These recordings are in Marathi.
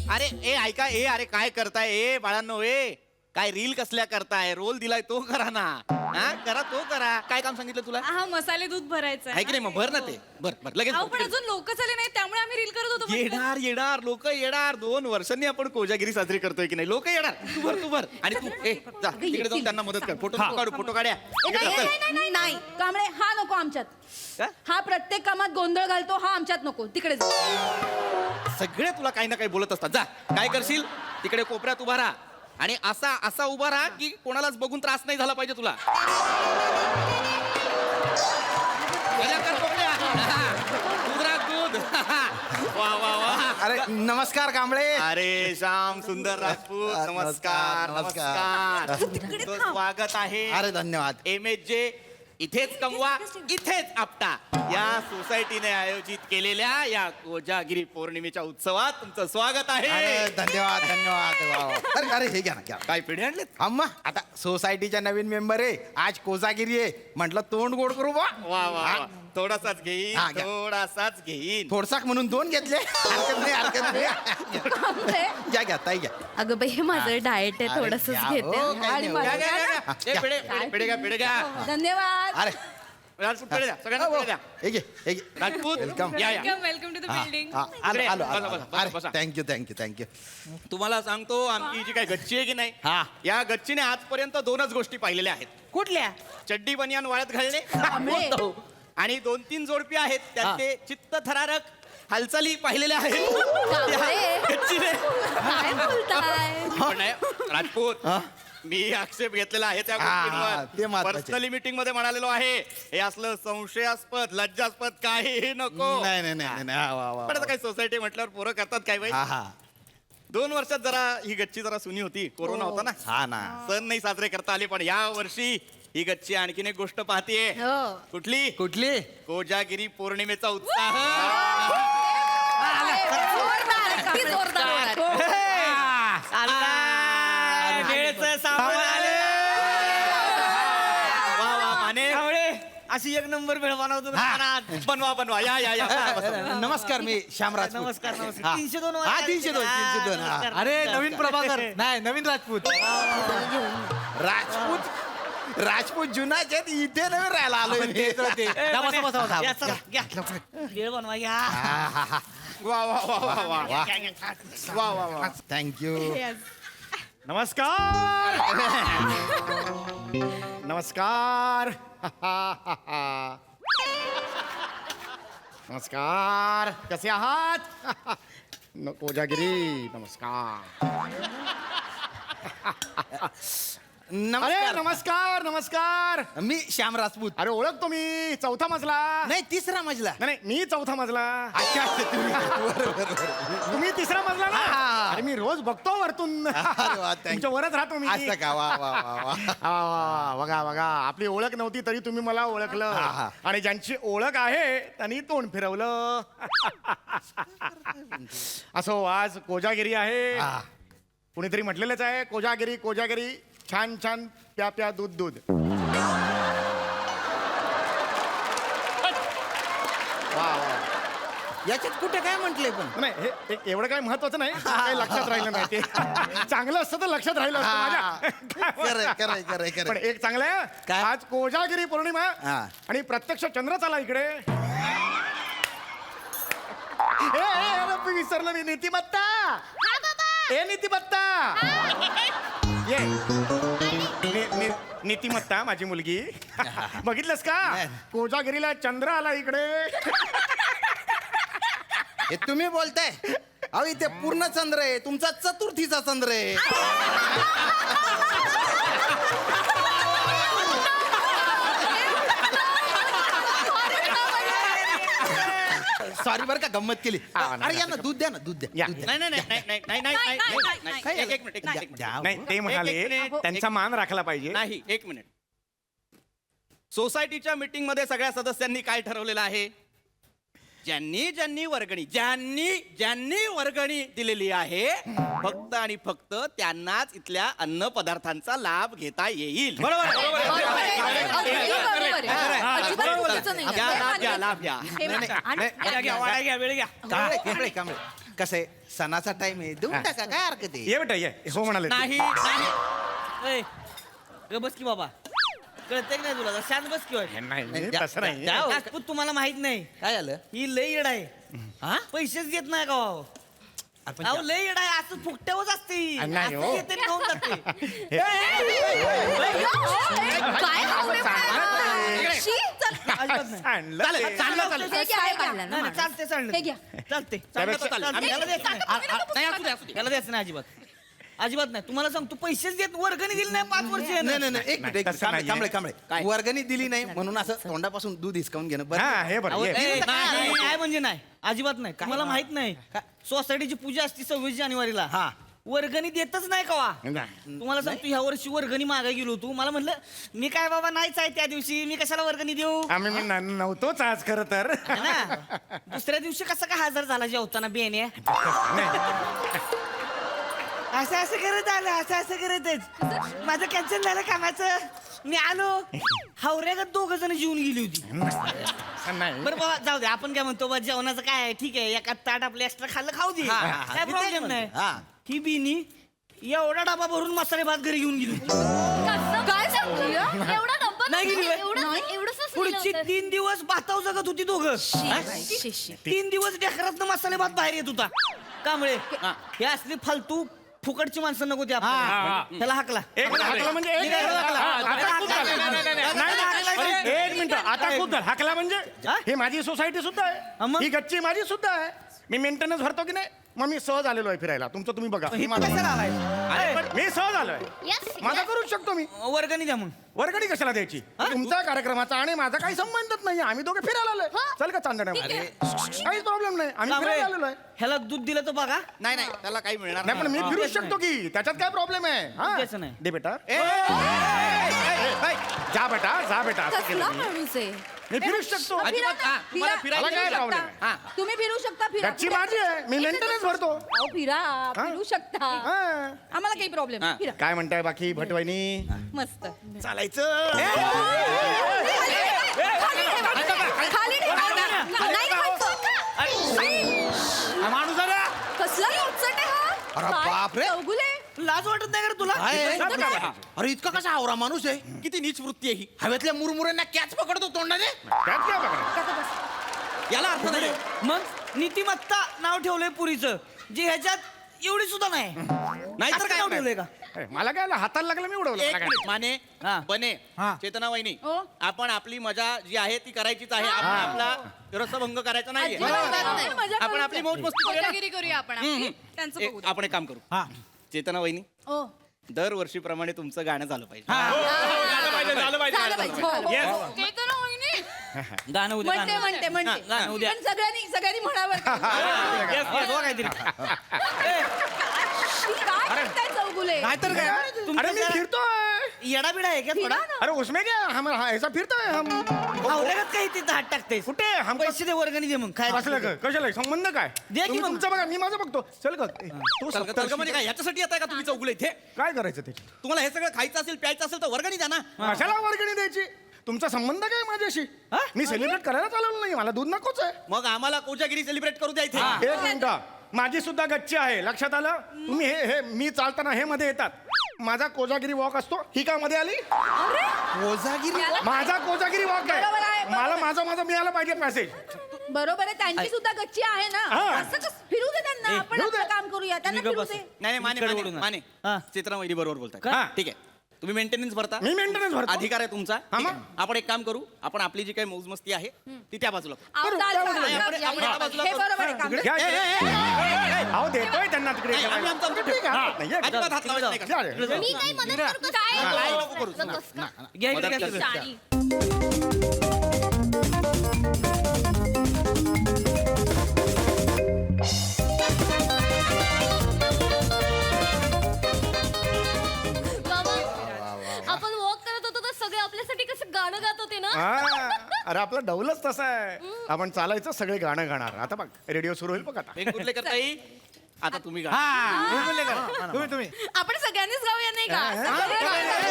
अरे ऐका अरे काय करताय बाळांनो काय रील कसल्या करताय? रोल दिलाय तो करा ना. हा करा तो करा. काय काम सांगितलं तुला? हा मसाले दूध भरायचं आहे की नाही? मग भर ना ते. भर लगेच. पण अजून लोक झाले नाही त्यामुळे आम्ही रील करत होतो. येणार लोक येणार. 2 वर्षांनी आपण कोजागिरी साजरी करतोय की नाही? लोक येणार. तू भर आणि तू जा तिकडे जाऊन त्यांना मदत कर. फोटो काढ्या. नाही कांबळे हा नको आमच्यात. हा प्रत्येक कामात गोंधळ घालतो हा आमच्यात नको. तिकडे सगळे तुला काही ना काही बोलत असतात. जा काय करशील तिकडे कोपऱ्यात उभा राहा आणि असा उभा राहा की कोणालाच बघून त्रास नाही झाला पाहिजे तुला. दूध वा वा वा. अरे नमस्कार कांबळे. अरे श्याम सुंदर राजपूत नमस्कार नमस्कार. स्वागत आहे. अरे धन्यवाद. MSJ इथेच कमवा इथेच आपटा या सोसायटीने आयोजित केलेल्या या कोजागिरी पौर्णिमेच्या उत्सवात तुमचं स्वागत आहे. अरे धन्यवाद धन्यवाद. अरे अरे हे घ्या ना. काय पिढे आणलेत? अम्मा आता सोसायटीच्या नवीन मेंबर आहे. आज कोजागिरी आहे म्हटलं तोंड गोड करू बा. वा वा थोडासाच घेईन. हा, घ्या. थोडासाच घेईन. थोडसाक म्हणून 2 घेतले. हरकत नाही. घ्या ताई घ्या. अगं बाई हे माझं डाएट आहे थोडस घेते. पिढे घ्या. धन्यवाद. अरे राजपूत पिढे द्या सगळ्यांना पिढे द्या. हे घे राजपूत वेलकम. या वेलकम टू द बिल्डिंग. आलो. बसा. थँक्यू. तुम्हाला सांगतो आमची जी काही गच्ची आहे की नाही हा. या गच्चीने आजपर्यंत 2च गोष्टी पाहिलेल्या आहेत. कुठल्या? चड्डी बनियान वाळत घालणे आणि 2-3 जोडपी आहेत त्यात ते चित्त थरारक हालचाली पाहिलेल्या आहेत. गच्चीने. काय बोलताय? पण नाही, राजपूत मी आक्षेप घेतलेला आहे त्या ते गोष्टींवर. महत्त्वाचे. पर्सनली मीटिंग मध्ये म्हणालेलो आहे हे असलं संशयास्पद लज्जास्पद काही नको. नाही. पण आता काही सोसायटी म्हटल्यावर पोरं करतात काय बाई. 2 वर्षात जरा ही गच्ची जरा सुनी होती. कोरोना होता ना. हा ना. सण नाही साजरे करता आले पण या वर्षी ही गच्ची आणखीन एक गोष्ट पाहतीये. कुठली? कोजागिरी पौर्णिमेचा उत्साह. अशी एक नंबर भेळ बनवतो. बनवा या. नमस्कार मी श्यामराज. नमस्कार. 302. 302. अरे नवीन प्रभाकर नाही नवीन राजपूत. राजपूत जुनाच आहेत. इथे नवीन राहायला आलोय. भेळ बनवा या. वा थँक्यू. नमस्कार. कसे आहात? कोजागिरी नमस्कार. नमस्कार. मी श्याम राजपूत. अरे ओळखतो मी. 4था मजला. नाही 3रा मजला. नाही मी 4था मजला. अच्छा तुम्ही 3रा मजला ना. हा. अरे मी रोज बघतो वरतून. अरे वा, thank you. तुमच्या वरच राहतो मी. असं का? वा. बघा आपली ओळख नव्हती तरी तुम्ही मला ओळखलं. हा. आणि ज्यांची ओळख आहे त्यांनी तोंड फिरवलं. असो आज कोजागिरी आहे. कुणीतरी म्हटलेलंच आहे कोजागिरी छान प्या दूध. वा. याच्यात कुठे काय म्हटले पण नाही हे एवढं काय महत्वाचं नाही. काही लक्षात राहिलं नाही ते. चांगलं असतं तर लक्षात राहिलं असतं माझ्या. खरंय. पण एक चांगलं आहे काय? आज कोजागिरी पौर्णिमा आणि प्रत्यक्ष चंद्रच आला इकडे. मी विसरलो मी. नीतिमत्ता. नीतिमत्ता ये. नीतिमत्ता माझी मुलगी. बघितलंस का कोजागिरीला चंद्र आला इकडे. हे तुम्ही बोलताय. अहो इथे पूर्ण चंद्र आहे. तुमचा चतुर्थीचा चंद्र आहे. सॉरी बरं का गंमत केली. अरे या ना दूध द्या. नाही एक मिनिट. नाही ते म्हणाले त्यांचा मान राखला पाहिजे. नाही 1 मिनिट. सोसायटीच्या मीटिंग मध्ये सगळ्या सदस्यांनी काय ठरवलेलं आहे? ज्यांनी वर्गणी दिलेली आहे फक्त आणि फक्त त्यांनाच इथल्या अन्न पदार्थांचा लाभ घेता येईल. अगदी बरोबर आहे. अजिबात चुकीचं नाही. लाभ घ्या. हे वाडा घ्या वेळ घ्या. कांबळे कसं आहे सणाचा टाइम आहे देऊन टाका काय हरकत आहे. ये बेटा ये हो म्हणाले नाही ए, ग बस की बाबा कळतंय की नाही तुला शांत बस की वाट. नाही तसं नाही राजपूत तुम्हाला माहित नाही काय झालं ही लय येड आहे पैसेच देत नाही का भाऊ अहो लय येड आहे असं फुकट्यावरच असते ही. नाही, असं हो. येते आणि खाऊन जाते. काय शी, चल. अजिबात नाही. आणलं चालेल, ते. चालेल. हे घ्या, हे घ्या. नाही, नाही, चालते चालते हे घ्या. चालते चालेल, चालेल. आम्ही याला द्यायचं नाही. नाही, असू दे, असू दे. याला द्यायचं नाही अजिबात नाही तुम्हाला सांगतो पैसेच देत वर्गणी दिली नाही 5 वर्ष नाही नाही नाही एक मिनिट तसं नाहीये. कांबळे काय? वर्गणी दिली नाही म्हणून असं तोंडापासून दूध हिसकावून घेणं बरं हा हे बरं ये. काय म्हणजे नाही अजिबात नाही तुम्हाला माहित नाही सोसायटीची पूजा असते 26 जानेवारीला हा. वर्गणी देतच नाही कवा नाही. तुम्हाला सांगतो ह्या वर्षी वर्गणी मागाय गेलो होतो मला म्हणलं मी काय बाबा नाहीच आहे त्या दिवशी मी कशाला वर्गणी देऊ आम्ही मी नव्हतोच आज खरं तर है ना दुसऱ्या दिवशी कसा काय हजर झाला जेवताना बेने असं करत आलं असं करतच माझं कॅन्सल झालं कामाचं मी आलो हावऱ्यागत 2 जण जेवून गेली होती नाही बरं बाबा जाऊ दे आपण काय म्हणतो बा जेवणाचं काय आहे ठीक आहे एका ताट आपलं एक्स्ट्रा खाल्लं खाऊ दे काय प्रॉब्लेम नाही ही बिनी एवढा डबा भरून मसाले भात घरी घेऊन गेली काय सांगतो एवढा नंबर नाही गेली बाई. एवढंच पुढची 3 दिवस भाताव जगत होती दोघं 3 दिवस डेकरातनं मसाले भात बाहेर येत होता कांबळे हे असली फालतू फुकटची माणसं नको ते त्याला हाकला एक मिनिट हाकला म्हणजे एक निघायला हाकला. आता खूप झालं. नाही, नाही, एक मिनिट आता खूप झालं हाकला म्हणजे हा? ही माझी सोसायटी सुद्धा हा, आहे मग? ही गच्ची माझी सुद्धा आहे मी मेंटेनन्स भरतो की नाही मग मी सहज आलेलो आहे फिरायला तुमचं तुम्ही बघा ही ही माझं- कशाला आलाय मी सहज आलोय Yes, माझा करूच शकतो मी वर्गणी द्या मग वर्गणी कशाला द्यायची तुमच्या कार्यक्रमाचा आणि माझा काही संबंधच नाही आम्ही दोघे फिरायला आलोय चल का चांदण्यामध्ये काहीच प्रॉब्लेम नाही आम्ही फिरायला आलेलो आहे ह्याला दूध दिलं तर बघा नाही नाही त्याला काही मिळणार नाही पण मी फिरू तेच शकतो की त्याच्यात काय प्रॉब्लेम आहे हा? द्यायचं नाही. दे बेटा ए, जा बेटा असं कसला केलं मी. माणूस आहे मी फिरू शकतो अजिबात, हा, तुम्हाला फिरा. फिरायला काय फिरू problem शकता. आहे? तुम्ही फिरू शकता फिरा गच्ची माझी आहे मी मेंटेनन्स भरतो अहो, फिरू शकता हा. आम्हाला काही प्रॉब्लेम हा. फिरा काय म्हणताय बाकी भटवाईनी मस्त चालायचं खाली ठेवा. नाही खायचं. माणूस आला कसला उचट आहे हा अरे काय बापरे. चौगुले लाज वाटत नाही का रे तुला अरे इतका कसा आवरा माणूस आहे किती नीच वृत्ती आहे ही हवेतल्या मुरमुऱ्यांना कॅच पकडतो तोंडाने त्यात काय बघा याला अर्थ नाही मग नीतिमत्ता नाव ठेवलंय पुरीचं जे ह्याच्यात एवढी सुद्धा नाही नाहीतर काय नाव नाही. ठेवलंय का मला काय हाताला लागलं मी उडवलं एक मला काय? मिनिट माने हा. बने चेतना वहिनी ओ. आपण आपली मजा जी आहे ती करायचीच आहे आपण आपला रसभंग करायचा नाहीये अजिबात नाही. मजा आपण करूया. आपली मौज मस्ती करूया ना. कोजागिरी करूया आपण त्यांचं बघू आपण एक काम करू चेतना वहिनी ओ दरवर्षीप्रमाणे तुमचं गाणं झालं पाहिजे झालं पाहिजे. हो, हो, हो. ते तर वहिनी. गाणं उद्या म्हणते गाणं. म्हणते म्हणते गाणं उद्या. पण सगळ्यांनी म्हणावं Yes, हो काहीतरी काय करताय चौगुले नाहीतर काय अरे मी फिरतोय येडाबिडा आहे का थोडा फिरा ना. अरे उसमें क्या हम ऐसा फिरतोय हम हावऱ्यागत काही तिथं हात टाकतेस कुठे हम पैसे दे वर्गणी दे मग काय कसलं काय? कशाला संबंध काय द्या की तुम्ही मग. तुमचं बघा मी माझं बघतो चल ग तू तर्कमध्ये काय याच्यासाठी येत आहे का तुम्ही चौगुले इथे काय करायचं त्याच्यात तुम्हाला हे सगळं खायचं असेल प्यायचं असेल तर वर्गणी द्या ना कशाला वर्गणी द्यायची तुमचा संबंध काय माझ्याशी मी सेलिब्रेट करायला चालवलं नाही मला दूध नकोच आहे मग आम्हाला कोजागिरी सेलिब्रेट करू द्या इथे एक मिनिट माझी सुद्धा गच्ची आहे लक्षात आलं तुम्ही हे मी चालताना हे मध्ये येतात माझा कोजागिरी वॉक असतो ही का मध्ये आली कोजागिरी माझा कोजागिरी वॉक आहे बरोबर आहे, बरोबर मला माझं मिळालं पाहिजे मेसेज बरोबर आहे त्यांची सुद्धा गच्ची आहे ना हा. असं कसं फिरू दे त्यांना आपण फिरू दे. आपलं काम करूया त्यांना तुम्ही फिरू गप्प दे बसा. नाही नाही माने इकडे माने बोलू नका. माने हा. चित्रा वहिनी बरोबर बोलताय हा. ठीक आहे तुम्ही मेंटेनन्स भरता मी मेंटेनन्स भरतो अधिकार आहे तुमचा हा, ठीक मग? आहे. आपण एक काम करू आपण आपली जी काही मौजमस्ती आहे ती त्या बाजूला करू. अहो, करू, चाल, त्या चाल, बाजूला. चाल, आपण- या, आपण या. एका बाजूला हे करू. बरोबर आहे काम. घ्या, ए, ए, ए, ए, ए, ए. अहो देतोय त्यांना तिकडे नाही, आम्ही आमचं आमचं ठीक आहे, हा. नाही, ये. अजिबात हात लावायचा नाही का? चालेल. मी काही मदत करू का? काय? काय नको करू. घ्या इकडे मदत घ्या कर. सगळं. शाणी. बाबा आपण वॉक करत होतो तर सगळे आपल्यासाठी कसं गाणं गात होते ना हा, अरे आपला डौलच तसा आहे आपण चालायचं सगळे गाणं गाणार आता बघ रेडिओ सुरू होईल बघ आता वेंगुर्ले करताई आता तुम्ही गा तुम्ही आपण सगळ्यांनीच गाऊया नाही का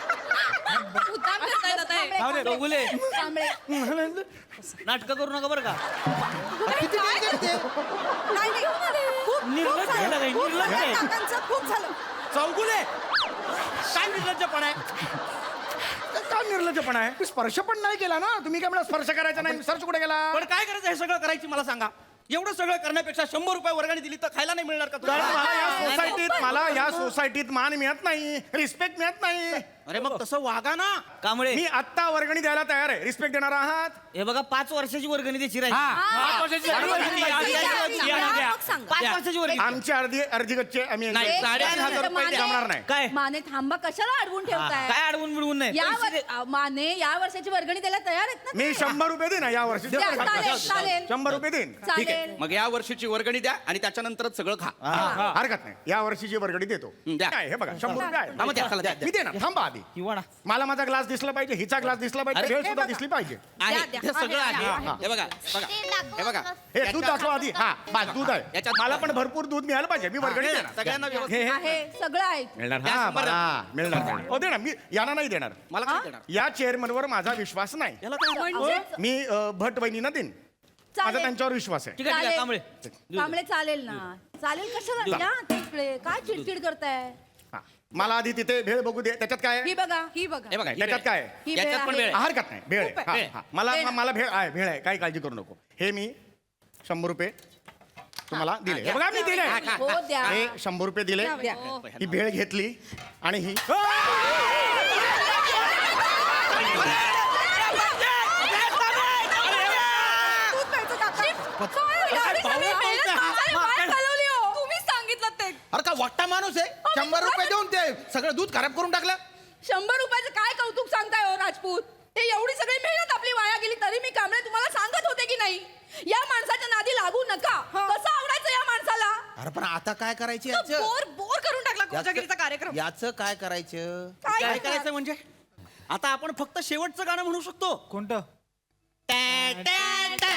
मुद्दाम करताय आता हे. कांबळे, दोघुले. कांबळे. नाटकं करू नका बरं का नाही, नाही. खूप निर्लज्ज झालं. झालं काही, खूप निर्लज्ज झालं. आहे. काकांचं खूप झालं. चौगुले काय निर्लज्जपण आहे का निर्लज्जपणा आहे स्पर्श पण नाही केला ना तुम्ही काय मला स्पर्श करायचा नाही सर्च कुठे गेला पण काय करायचं हे सगळं करायची मला सांगा एवढं सगळं करण्यापेक्षा 100 रुपये वर्गणी दिली तर खायला नाही मिळणार का कारण तुला मला या सोसायटीत मान मिळत नाही रिस्पेक्ट मिळत नाही अरे मग तसं वागा ना कांबळे मी आत्ता वर्गणी द्यायला तयार आहे रिस्पेक्ट देणार आहात हे बघा 5 वर्षाची वर्गणी द्यायची राहील मग सांगा. 5 वर्षाची वर्गणी आमची अर्धी गच्चे आम्ही नाही, एक 10,500 मिनिट, रुपये माने. जमणार नाही काय माने थांबा कशाला अडवून ठेवताय काय अडवून मिळवून नाही या पैसे दे. माने या वर्षाची वर्गणी द्यायला तयार आहेत ना मी 100 रुपये देईन या वर्षी द्या, चालेल, चालेल. 100 रुपये देईन ठीक आहे चालेल मग या वर्षीची वर्गणी द्या आणि त्याच्यानंतरच सगळं खा हरकत नाही या वर्षीची वर्गणी देतो द्या. काय हे बघा 100 रुपये हा, मग द्या, चला, द्या, आहे मी देणार थांबा आधी किंवा ना मला माझा ग्लास दिसला पाहिजे हिचा ग्लास दिसला पाहिजे अरे, भेळ सुद्धा दिसली पाहिजे आहे द्या, हे सगळं आहे, आहे आहे. हे बघा बघा हे बघा हे दूध दाखवा आधी हा बस दूध आहे याच्यात- मला पण भरपूर दूध मिळालं पाहिजे मी वर्गणी हे, देणार सगळ्यांना हे, व्यवस्थित हे. आहे सगळं आहे मिळणार द्या, हा 100 बरा, मिळणार हो देणार मी यांना नाही देणार मला काय देणार या चेअरमनवर माझा विश्वास नाही याला काय म्हणजे मी भट वहिनींना देईन माझा चालेल. त्यांच्यावर विश्वास आहे ठीक आहे ठीक आहे कांबळे कांबळे चालेल ना चालेल कशाला या तिकडे काय चिडचिड करताय हा. मला आधी तिथे भेळ बघू दे त्याच्यात काय आहे? ही बघा ही बघा हे बघा ही त्याच्यात वेळ काय आहे. आहे? ही याच्यात वेळ पण आहे. वेळ आहे. हरकत नाही भेळ आहे. खूप हा, आहे. हा. मला दे ना. मला भेळ आहे भेळ आहे काही काळजी करू नको हे मी 100 रुपये तुम्हाला दिले हे बघा मी दिले हा, खा. हो द्या हे 100 रुपये दिले द्या. ही भेळ घेतली आणि ही तुम्हीच सांगितलं ते अरे का वाटता माणूस आहे 100 रुपये देऊन ते सगळं दूध खराब करून टाकलं 100 रुपयाचं काय कौतुक सांगताय हो राजपूत हे एवढी सगळी मेहनत आपली वाया गेली तरी मी कांबळे तुम्हाला सांगत होते की नाही या माणसाच्या नादी लागू नका कसं आवडायचं या माणसाला अरे पण आता काय करायचं बोर करून टाकला कोजागिरीचा कार्यक्रम याचं काय करायचं काय काय करणार? करायचं म्हणजे आता आपण फक्त शेवटचं गाणं म्हणू शकतो कोणतं टॅ, टॅ, टॅ,